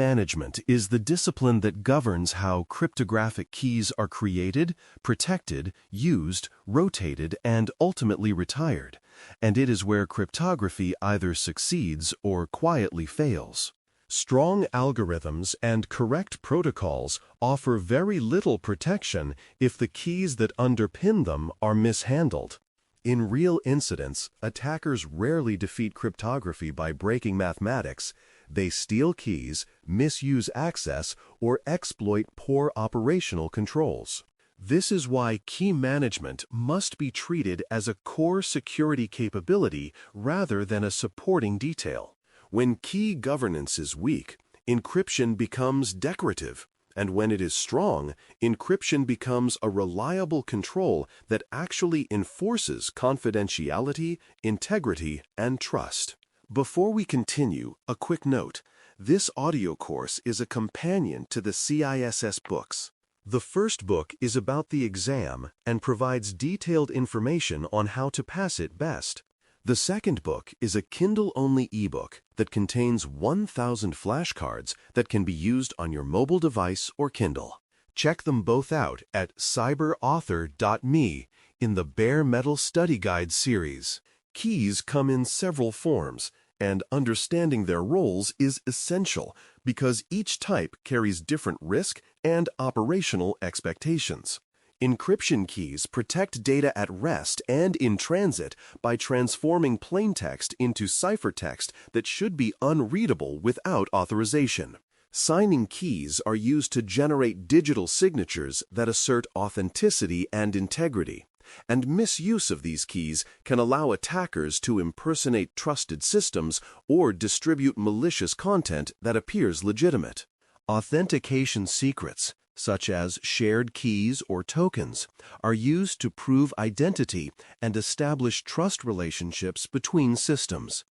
management is the discipline that governs how cryptographic keys are created, protected, used, rotated, and ultimately retired, and it is where cryptography either succeeds or quietly fails. Strong algorithms and correct protocols offer very little protection if the keys that underpin them are mishandled. In real incidents, attackers rarely defeat cryptography by breaking mathematics. They steal keys, misuse access, or exploit poor operational controls. This is why key management must be treated as a core security capability rather than a supporting detail. When key governance is weak, encryption becomes decorative, and when it is strong, encryption becomes a reliable control that actually enforces confidentiality, integrity, and trust. Before we continue, a quick note. This audio course is a companion to the CISSP books. The first book is about the exam and provides detailed information on how to pass it best. The second book is a Kindle-only ebook that contains 1,000 flashcards that can be used on your mobile device or Kindle. Check them both out at cyberauthor.me in the Bare Metal Study Guide series. Keys come in several forms, and understanding their roles is essential because each type carries different risk and operational expectations. Encryption keys protect data at rest and in transit by transforming plaintext into ciphertext that should be unreadable without authorization. Signing keys are used to generate digital signatures that assert authenticity and integrity, and misuse of these keys can allow attackers to impersonate trusted systems or distribute malicious content that appears legitimate. Authentication secrets, such as shared keys or tokens, are used to prove identity and establish trust relationships between systems.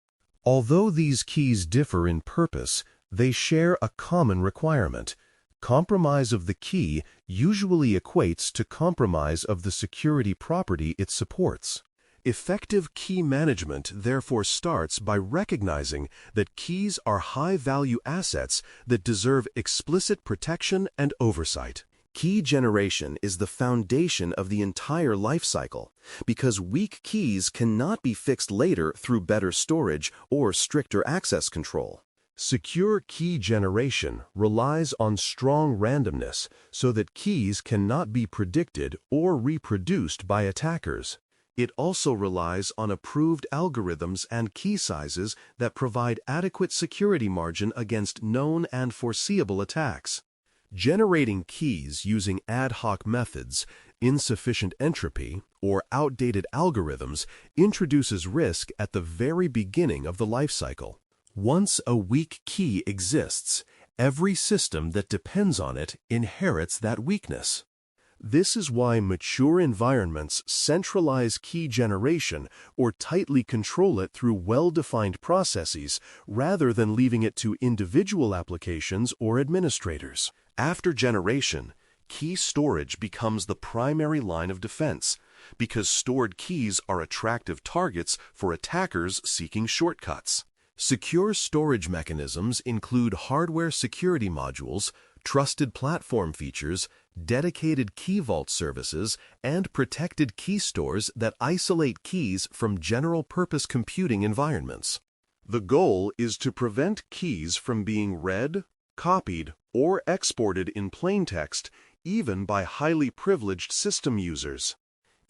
Although these keys differ in purpose, they share a common requirement. Compromise of the key usually equates to compromise of the security property it supports. Effective key management therefore starts by recognizing that keys are high-value assets that deserve explicit protection and oversight. Key generation is the foundation of the entire life cycle because weak keys cannot be fixed later through better storage or stricter access control. Secure key generation relies on strong randomness so that keys cannot be predicted or reproduced by attackers. It also relies on approved algorithms and key sizes that provide adequate security margin against known and foreseeable attacks. Generating keys using ad hoc methods, insufficient entropy, or outdated algorithms introduces risk at the very beginning of the life cycle. Once a weak key exists, every system that depends on it inherits that weakness. This is why mature environments centralize key generation or tightly control it through well-defined processes rather than leaving it to individual applications or administrators. After generation, key storage becomes the primary line of defense because stored keys are attractive targets for attackers seeking shortcuts. Secure storage mechanisms include hardware security modules, trusted platform features, dedicated key vault services, and protected key stores that isolate keys from general-purpose computing environments. The goal is to prevent keys from being read, copied, or exported in plaintext, even by highly privileged system users.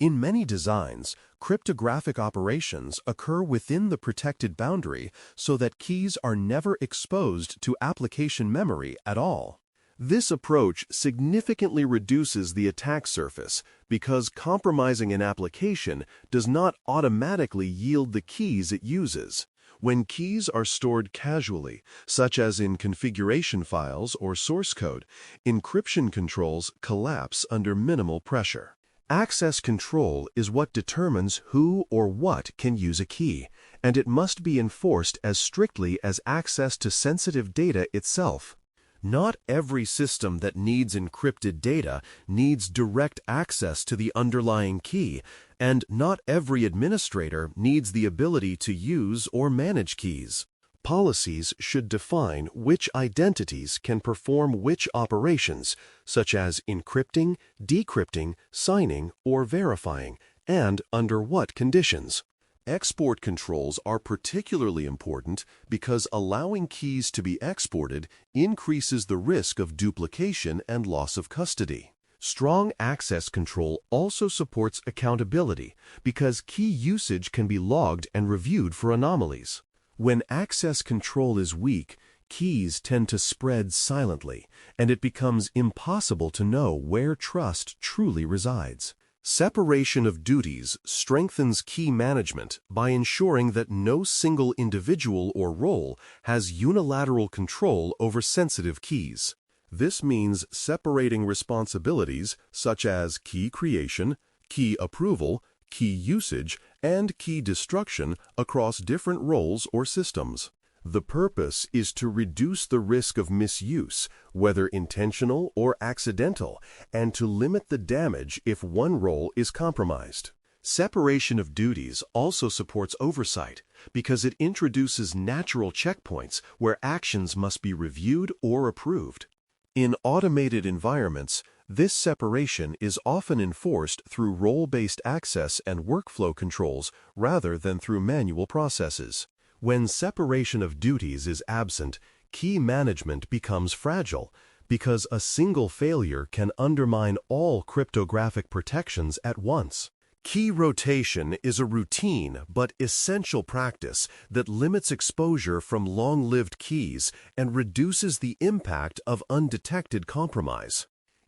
In many designs, cryptographic operations occur within the protected boundary so that keys are never exposed to application memory at all. This approach significantly reduces the attack surface because compromising an application does not automatically yield the keys it uses. When keys are stored casually, such as in configuration files or source code, encryption controls collapse under minimal pressure. Access control is what determines who or what can use a key, and it must be enforced as strictly as access to sensitive data itself. Not every system that needs encrypted data needs direct access to the underlying key, and not every administrator needs the ability to use or manage keys. Policies should define which identities can perform which operations, such as encrypting, decrypting, signing, or verifying, and under what conditions. Export controls are particularly important because allowing keys to be exported increases the risk of duplication and loss of custody. Strong access control also supports accountability because key usage can be logged and reviewed for anomalies. When access control is weak, keys tend to spread silently, and it becomes impossible to know where trust truly resides. Separation of duties strengthens key management by ensuring that no single individual or role has unilateral control over sensitive keys. This means separating responsibilities such as key creation, key approval, key usage, and key destruction across different roles or systems. The purpose is to reduce the risk of misuse, whether intentional or accidental, and to limit the damage if one role is compromised. Separation of duties also supports oversight because it introduces natural checkpoints where actions must be reviewed or approved. In automated environments, this separation is often enforced through role-based access and workflow controls rather than through manual processes. When separation of duties is absent, key management becomes fragile because a single failure can undermine all cryptographic protections at once. Key rotation is a routine but essential practice that limits exposure from long-lived keys and reduces the impact of undetected compromise.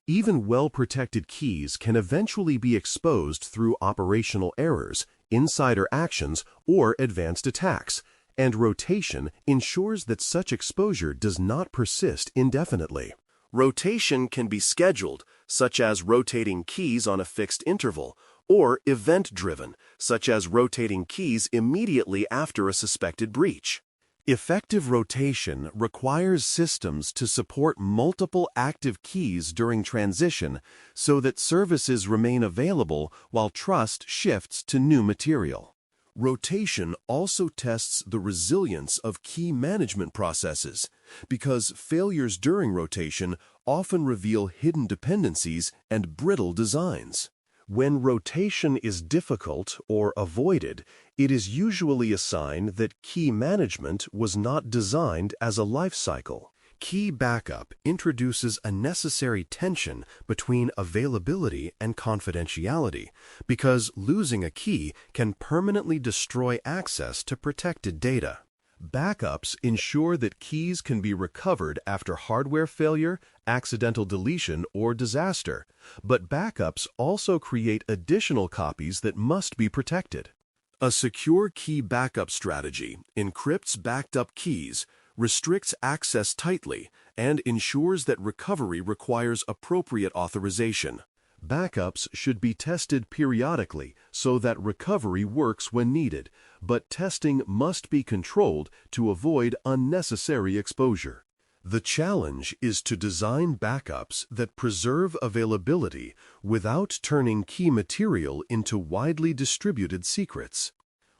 Even well-protected keys can eventually be exposed through operational errors, insider actions, or advanced attacks, and rotation ensures that such exposure does not persist indefinitely. Rotation can be scheduled, such as rotating keys on a fixed interval, or event-driven, such as rotating keys immediately after a suspected breach. Effective rotation requires systems to support multiple active keys during transition so that services remain available while trust shifts to new material. Rotation also tests the resilience of key management processes because failures during rotation often reveal hidden dependencies and brittle designs. When rotation is difficult or avoided, it is usually a sign that key management was not designed as a life cycle. Key backup introduces a necessary tension between availability and confidentiality because losing a key can permanently destroy access to protected data. Backups ensure that keys can be recovered after hardware failure, accidental deletion, or disaster, but backups also create additional copies that must be protected. A secure key backup strategy encrypts backed-up keys, restricts access tightly, and ensures that recovery requires appropriate authorization. Backups should be tested periodically so that recovery works when needed, but testing must be controlled to avoid unnecessary exposure. The challenge is to design backups that preserve availability without turning key material into widely distributed secrets.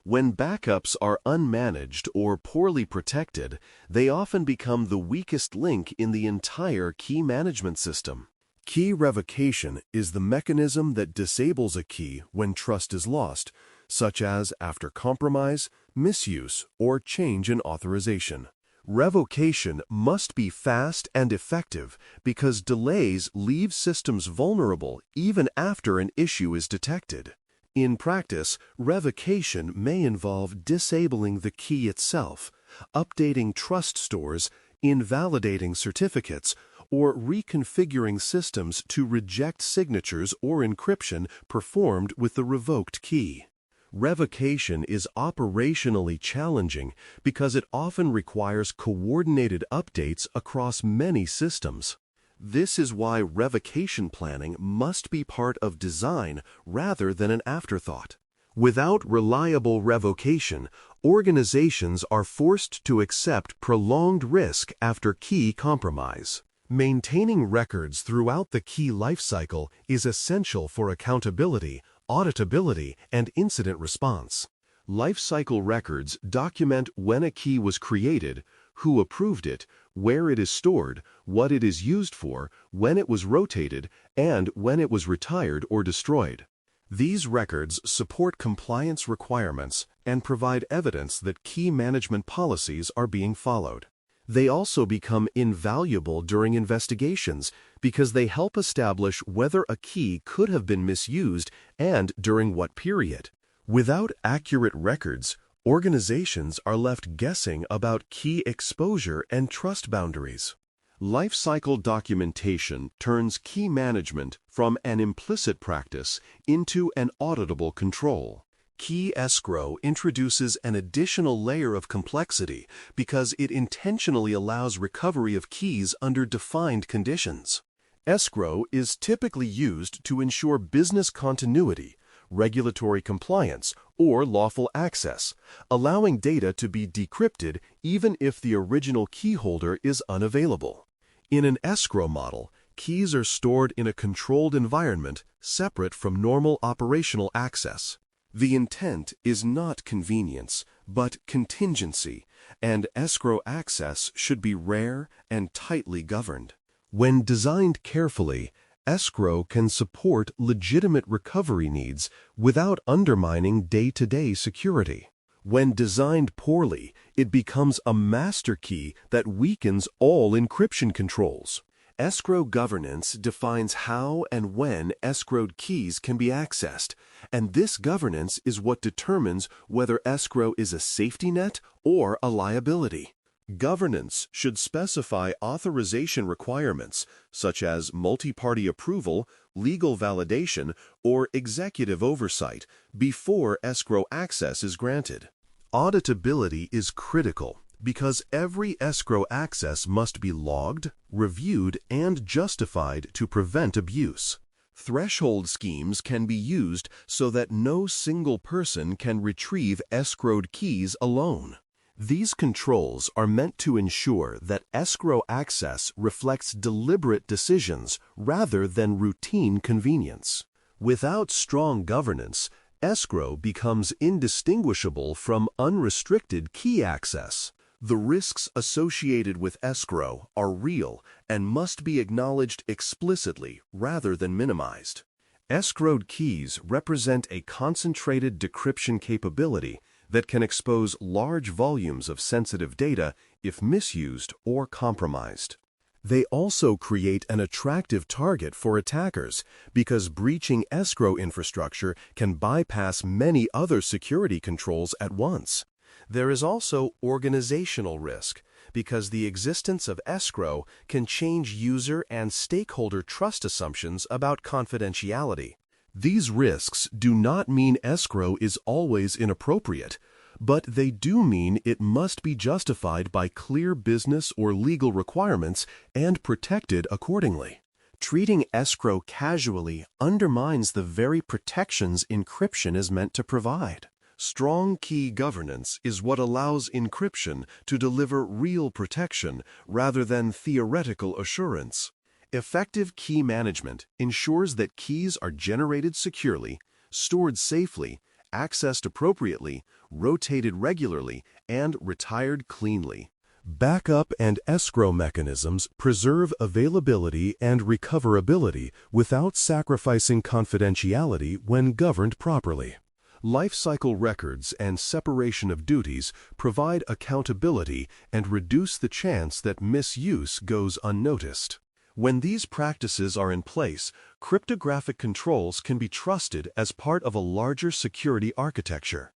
When backups are unmanaged or poorly protected, they often become the weakest link in the entire key management system. Key revocation is the mechanism that disables a key when trust is lost, such as after compromise, misuse, or change in authorization. Revocation must be fast and effective because delays leave systems vulnerable even after an issue is detected. In practice, revocation may involve disabling the key itself, updating trust stores, invalidating certificates, or reconfiguring systems to reject signatures or encryption performed with the revoked key. Revocation is operationally challenging because it often requires coordinated updates across many systems. This is why revocation planning must be part of design rather than an afterthought. Without reliable revocation, organizations are forced to accept prolonged risk after key compromise. Maintaining records throughout the key lifecycle is essential for accountability, auditability, and incident response. Lifecycle records document when a key was created, who approved it, where it is stored, what it is used for, when it was rotated, and when it was retired or destroyed. These records support compliance requirements and provide evidence that key management policies are being followed. They also become invaluable during investigations because they help establish whether a key could have been misused and during what period. Without accurate records, organizations are left guessing about key exposure and trust boundaries. Lifecycle documentation turns key management from an implicit practice into an auditable control. Key escrow introduces an additional layer of complexity because it intentionally allows recovery of keys under defined conditions. Escrow is typically used to ensure business continuity, regulatory compliance, or lawful access, allowing data to be decrypted even if the original key holder is unavailable. In an escrow model, keys are stored in a controlled environment separate from normal operational access. The intent is not convenience, but contingency, and escrow access should be rare and tightly governed. When designed carefully, escrow can support legitimate recovery needs without undermining day-to-day security. When designed poorly, it becomes a master key that weakens all encryption controls. Escrow governance defines how and when escrowed keys can be accessed, and this governance is what determines whether escrow is a safety net or a liability. Governance should specify authorization requirements, such as multi-party approval, legal validation, or executive oversight, before escrow access is granted. Auditability is critical because every escrow access must be logged, reviewed, and justified to prevent abuse. Threshold schemes can be used so that no single person can retrieve escrowed keys alone. These controls are meant to ensure that escrow access reflects deliberate decisions rather than routine convenience. Without strong governance, escrow becomes indistinguishable from unrestricted key access. The risks associated with escrow are real and must be acknowledged explicitly rather than minimized. Escrowed keys represent a concentrated decryption capability that can expose large volumes of sensitive data if misused or compromised. They also create an attractive target for attackers because breaching escrow infrastructure can bypass many other security controls at once. There is also organizational risk because the existence of escrow can change user and stakeholder trust assumptions about confidentiality. These risks do not mean escrow is always inappropriate, but they do mean it must be justified by clear business or legal requirements and protected accordingly. Treating escrow casually undermines the very protections encryption is meant to provide. Strong key governance is what allows encryption to deliver real protection rather than theoretical assurance. Effective key management ensures that keys are generated securely, stored safely, accessed appropriately, rotated regularly, and retired cleanly. Backup and escrow mechanisms preserve availability and recoverability without sacrificing confidentiality when governed properly. Lifecycle records and separation of duties provide accountability and reduce the chance that misuse goes unnoticed. When these practices are in place, cryptographic controls can be trusted as part of a larger security architecture.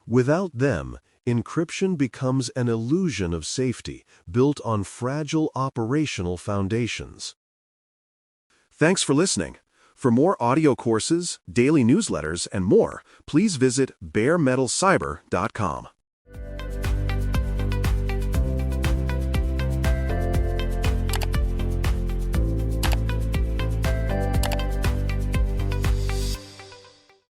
Without them, encryption becomes an illusion of safety built on fragile operational foundations. Thanks for listening. For more audio courses, daily newsletters, and more, please visit baremetalcyber.com.